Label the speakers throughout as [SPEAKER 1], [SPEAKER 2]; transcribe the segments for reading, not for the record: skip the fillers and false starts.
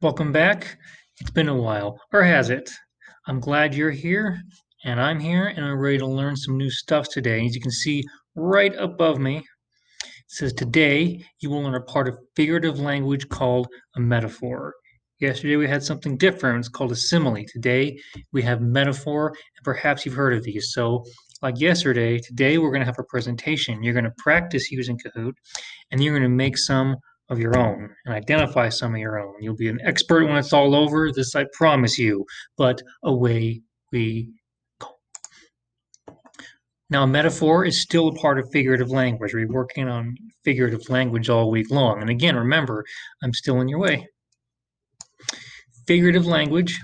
[SPEAKER 1] Welcome back. It's been a while, or has it? I'm glad you're here, and I'm here, and I'm ready to learn some new stuff today. As you can see right above me, it says today you will learn a part of figurative language called a metaphor. Yesterday we had something different. It's called a simile. Today we have metaphor, and perhaps you've heard of these. So, like yesterday, today we're going to have a presentation. You're going to practice using Kahoot, and you're going to make some of your own and identify some of your own. You'll be an expert when it's all over. This I promise you. But away we go. Now, metaphor is still a part of figurative language. We're working on figurative language all week long. And again, remember, I'm still in your way. Figurative language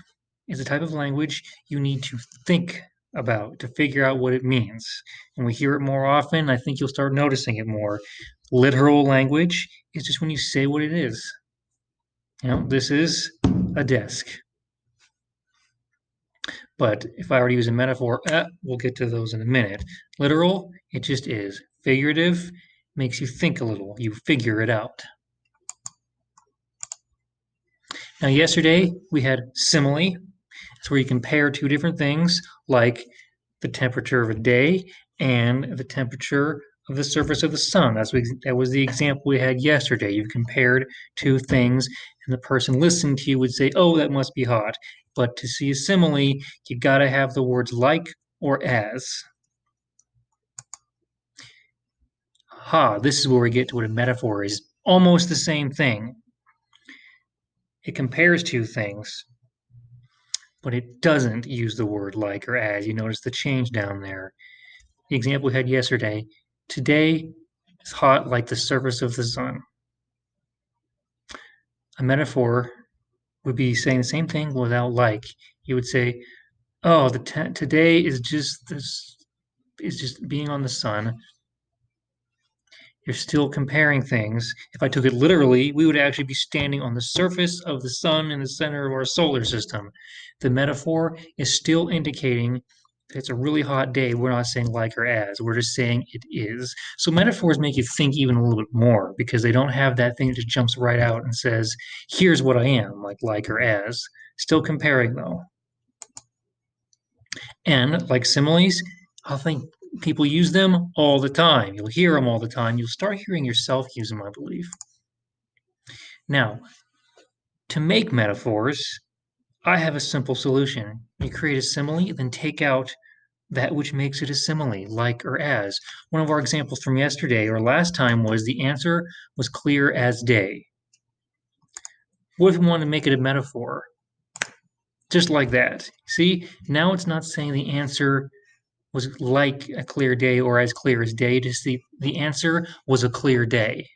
[SPEAKER 1] is a type of language you need to think about to figure out what it means. And we hear it more often. I think you'll start noticing it more. Literal language is just when you say what it is. This is a desk. But if I were to use a metaphor, we'll get to those in a minute. Literal, it just is. Figurative makes you think a little. You figure it out. Now, yesterday we had simile. It's where you compare two different things, like the temperature of a day and the temperature of the surface of the sun. That was the example we had yesterday. You compared two things, and the person listening to you would say, "Oh, that must be hot." But to see a simile, you got to have the words like or as. This is where we get to what a metaphor is. Almost the same thing. It compares two things, but it doesn't use the word like or as. You notice the change down there. The example we had yesterday. Today is hot like the surface of the sun. A metaphor would be saying the same thing without like. You would say, "Oh, today is just this is just being on the sun." You're still comparing things. If I took it literally, we would actually be standing on the surface of the sun in the center of our solar system. The metaphor is still indicating that it's a really hot day. We're not saying like or as, we're just saying it is. So metaphors make you think even a little bit more because they don't have that thing that just jumps right out and says, "Here's what I am," like or as. Still comparing though. And like similes, I think people use them all the time. You'll hear them all the time. You'll start hearing yourself use them, I believe. Now, to make metaphors, I have a simple solution. You create a simile, then take out that which makes it a simile, like or as. One of our examples from yesterday or last time was the answer was clear as day. What if we want to make it a metaphor? Just like that. See, now it's not saying the answer was like a clear day or as clear as day. Just the answer was a clear day.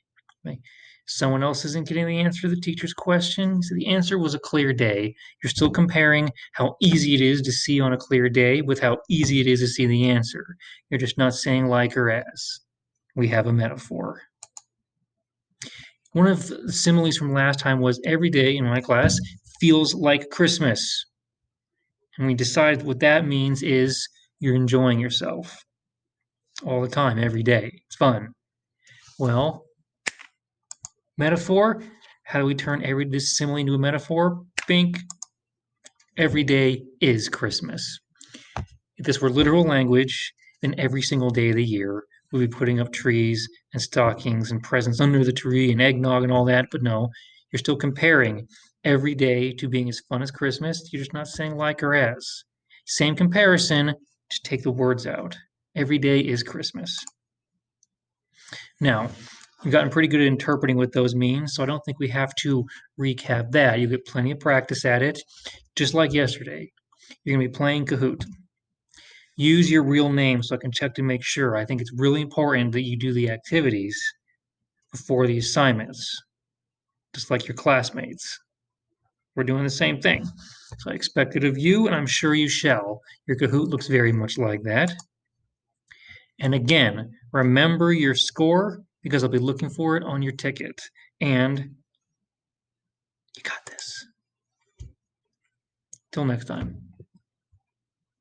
[SPEAKER 1] Right? Someone else isn't getting the answer to the teacher's question. So the answer was a clear day. You're still comparing how easy it is to see on a clear day with how easy it is to see the answer. You're just not saying like or as. We have a metaphor. One of the similes from last time was every day in my class feels like Christmas. And we decided what that means is you're enjoying yourself all the time, every day. It's fun. Well, metaphor. How do we turn this simile into a metaphor? Think every day is Christmas. If this were literal language, then every single day of the year we'd be putting up trees and stockings and presents under the tree and eggnog and all that. But no, you're still comparing every day to being as fun as Christmas. You're just not saying like or as. Same comparison, just take the words out. Every day is Christmas. Now, we've gotten pretty good at interpreting what those mean, so I don't think we have to recap that. You get plenty of practice at it, just like yesterday. You're going to be playing Kahoot. Use your real name so I can check to make sure. I think it's really important that you do the activities before the assignments, just like your classmates. We're doing the same thing. So I expect it of you, and I'm sure you shall. Your Kahoot looks very much like that. And again, remember your score because I'll be looking for it on your ticket. And you got this. Till next time.